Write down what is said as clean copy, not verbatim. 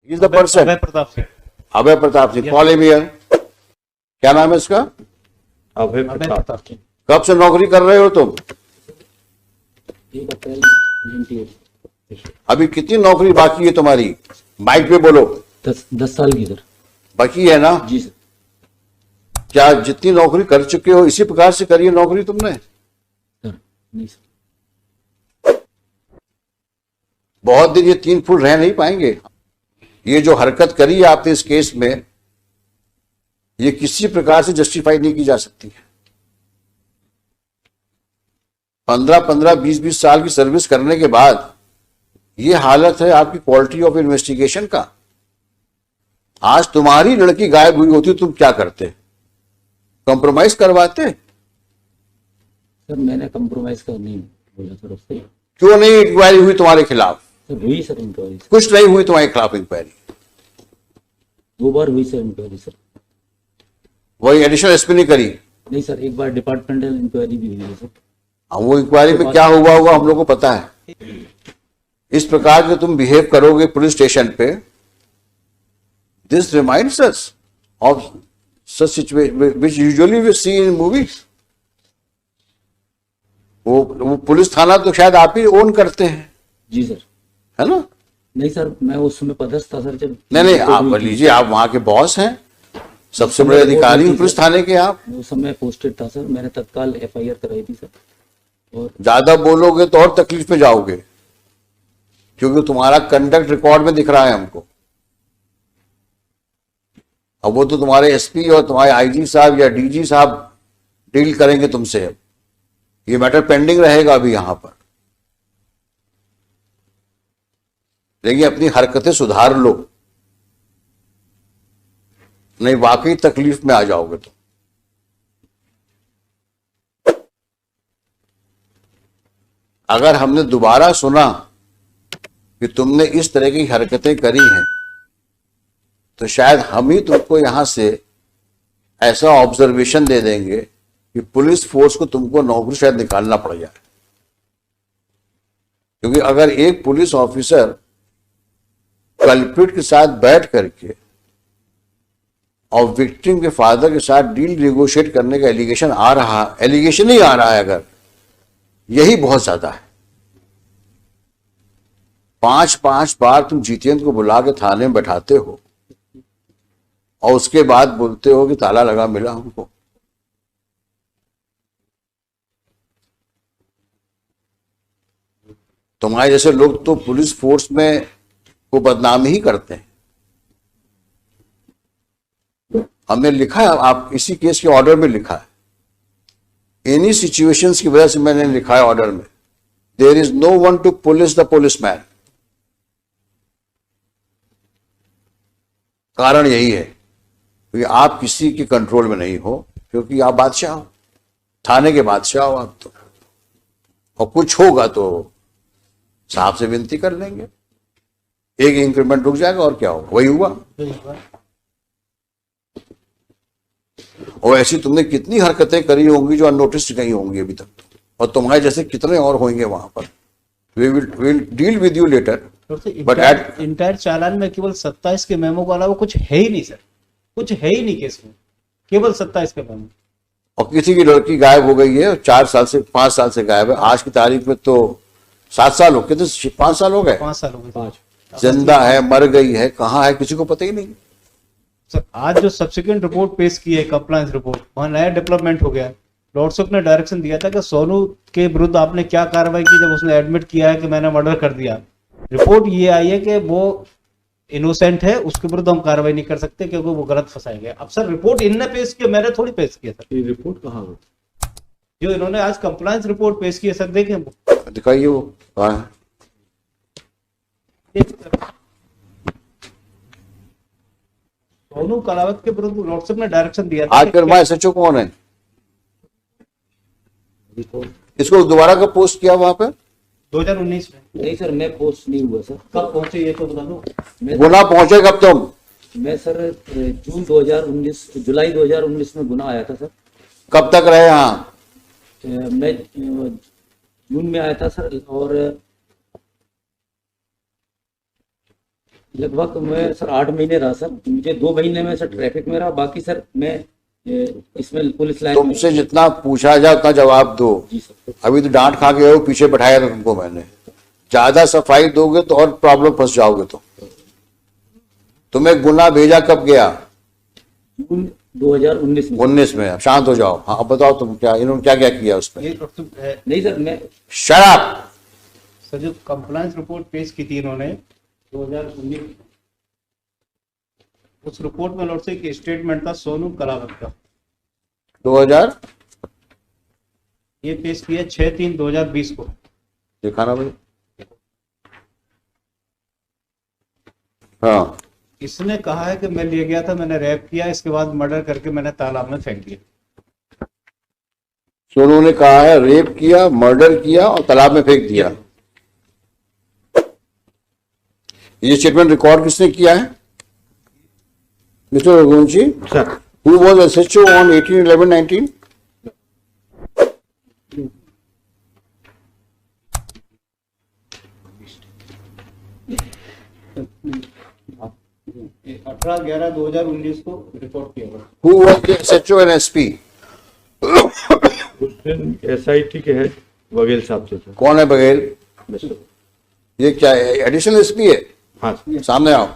Is the person. Abhay Pratap Singh. Abhay Pratap Singh, call him here. क्या नाम है इसका? अभय अभय प्रताप। प्रताप सिंह। कब से नौकरी कर रहे हो तुम? 1 अप्रैल 98। अभी कितनी नौकरी बाकी है तुम्हारी? माइक पे बोलो। 10 साल की सर। बाकी है ना? जी सर। क्या जितनी नौकरी कर चुके हो इसी प्रकार से करी है नौकरी तुमने? सर नहीं सर। बहुत दिन ये 3 फुट रह नहीं पाएंगे। ये जो हरकत करी है आपने इस केस में, ये किसी प्रकार से जस्टिफाई नहीं की जा सकती है। 15-15, 20-20 साल की सर्विस करने के बाद ये हालत है आपकी क्वालिटी ऑफ इन्वेस्टिगेशन का। आज तुम्हारी लड़की गायब हुई होती तुम क्या करते? कॉम्प्रोमाइज करवाते? सर मैंने कंप्रोमाइज कर नहीं बोला सर उससे। क्यों नहीं इंक्वायरी हुई तुम्हारे खिलाफ? सर हुई सर इंक्वायरी। कुछ नहीं हुई तुम्हारे खिलाफ इंक्वायरी? 2 बार हुई सर इंक्वायरी सर। वही एडिशनल एसपी ने करी? नहीं सर, एक बार डिपार्टमेंटल इंक्वायरी भी हुई है सर। वो इंक्वायरी में क्या हुआ होगा हम लोग को पता है। इस प्रकार से तुम बिहेव करोगे पुलिस स्टेशन पे, this reminds us of such situation which usually we see in movies. वो पुलिस थाना तो शायद आप ही ओन करते हैं, जी सर। है ना? नहीं सर, मैं उस समय पदस्थ था सर जब। नहीं, आप लीजिए, आप वहां के बॉस हैं, सबसे बड़े अधिकारी पुलिस थाने के आप। उस समय पोस्टेड था सर, मैंने तत्काल FIR कराई थी सर। और ज्यादा बोलोगे तो और तकलीफ में जाओगे, क्योंकि तुम्हारा कंडक्ट रिकॉर्ड में दिख रहा है हमको। अब वो तो तुम्हारे एसपी और तुम्हारे IG साहब या DG साहब डील करेंगे तुमसे। अब ये मैटर पेंडिंग रहेगा अभी यहां पर, लेकिन अपनी हरकतें सुधार लो, नहीं वाकई तकलीफ में आ जाओगे तुम। अगर हमने दोबारा सुना कि तुमने इस तरह की हरकतें करी हैं, तो शायद हम ही तुमको यहां से ऐसा ऑब्जर्वेशन दे देंगे कि पुलिस फोर्स को तुमको नौकरी शायद निकालना पड़ जाए। क्योंकि अगर एक पुलिस ऑफिसर कल्प्रिट के साथ बैठ करके और विक्टिम के फादर के साथ डील नेगोशिएट करने का एलिगेशन ही आ रहा है, अगर यही बहुत ज्यादा है। 5-5 बार तुम जितेंद्र को बुला के थाने में बैठाते हो और उसके बाद बोलते हो कि ताला लगा मिला हमको। तुम्हारे जैसे लोग तो पुलिस फोर्स में को बदनाम ही करते हैं। हमने लिखा है, आप इसी केस के ऑर्डर में लिखा है, एनी सिचुएशंस की वजह से मैंने लिखा है ऑर्डर में, there is no one to police the policeman. कारण यही है कि आप किसी के कंट्रोल में नहीं हो, क्योंकि आप बादशाह हो, थाने के बादशाह हो आप तो। और कुछ होगा तो साहब से विनती कर लेंगे, एक इंक्रीमेंट रुक जाएगा और क्या होगा, वही हुआ। और ऐसी तुमने कितनी हरकतें करी होंगी जो अननोटिस गई होंगी अभी तक, और तुम्हारे जैसे कितने और होंगे वहां पर। We will deal with you later. But at entire चालान में केवल 27 के मेमो के अलावा कुछ है ही नहीं सर, कुछ है ही नहीं केस में, केवल 27 के मेमो। और किसी की लड़की गायब हो गई है, 4 साल से 5 साल से गायब है, आज की तारीख में तो 7 साल हो गए, तो 5 साल हो गए, 5 साल हो गए। जिंदा है, मर गई है, कहाँ है, किसी को पता ही नहीं। सर आज जो सब्सिक्वेंट रिपोर्ट पेश की है, कंप्लायंस रिपोर्ट, वहां नया डेवलपमेंट हो गया। लॉर्डशिप ने डायरेक्शन दिया था कि सोनू के विरुद्ध आपने क्या कार्रवाई की जब उसने एडमिट किया है कि मैंने मर्डर कर दिया। रिपोर्ट ये आई है कि वो इनोसेंट है, उसके विरुद्ध हम कार्रवाई नहीं कर सकते क्योंकि वो गलत फंसाए गए। अब सर रिपोर्ट इनने पेश किया, मैंने थोड़ी पेश किया सर। ये रिपोर्ट कहाँ हो? जो इन्होंने आज कंप्लायंस रिपोर्ट पेश की है सर, देखें दिखाइए वो कहाँ है। सोनू कलावत के विरुद्ध लॉर्डशिप ने डायरेक्शन दिया था। आज फिर हमारे SHO कौन है? इसको दोबारा कब पोस्ट किया वहां पे? 2019 में। नहीं सर, मैं पोस्ट नहीं हुआ सर। कब पहुंचे ये तो बता दो। गुना पहुंचे कब तुम? मैं सर जुलाई 2019 में गुना आया था सर। कब तक रहे यहाँ? मैं जून में आया था सर, और लगभग मैं सर 8 महीने रहा सर। मुझे 2 महीने में सर ट्रैफिक में रहा, बाकी सर मैं इसमें पुलिस लाइन में। तुमसे जितना पूछा जाए उतना जवाब दो। जी सर। अभी तो डांट खा के हो, पीछे बैठाया था तुमको मैंने। ज्यादा सफाई दोगे तो और प्रॉब्लम फंस जाओगे। तो तुम्हें गुना भेजा कब गया? 2019 में। 19 में। अब शांत हो जाओ। हाँ, अब बताओ तुम क्या, इन्होंने क्या क्या किया उसमें? ये डॉक्टर है नहीं सर, मैं शट अप। सर, जो कंप्लायंस रिपोर्ट पेश की थी इन्होंने 2019, उस रिपोर्ट में लॉर्ड से एक स्टेटमेंट था सोनू कलावत का। 2000 ये पेश किया 6/3/2020 को। दिखाना भाई। हाँ, इसने कहा है कि मैं ले गया था, मैंने रैप किया, इसके बाद मर्डर करके मैंने तालाब में फेंक दिया। सोनू ने कहा है रेप किया, मर्डर किया और तालाब में फेंक दिया। ये स्टेटमेंट रिकॉर्ड किसने किया है? Mister Raghuvanshi, sir who was SHO on 18/11/19? 18/11/2019 को रिपोर्ट किया हुआ। Who was the SHO and SP? उस दिन SIT के हेड वकील साहब थे सर। कौन है बघेल? बस। ये क्या एडिशनल एसपी है? हाँ सर। सामने आओ।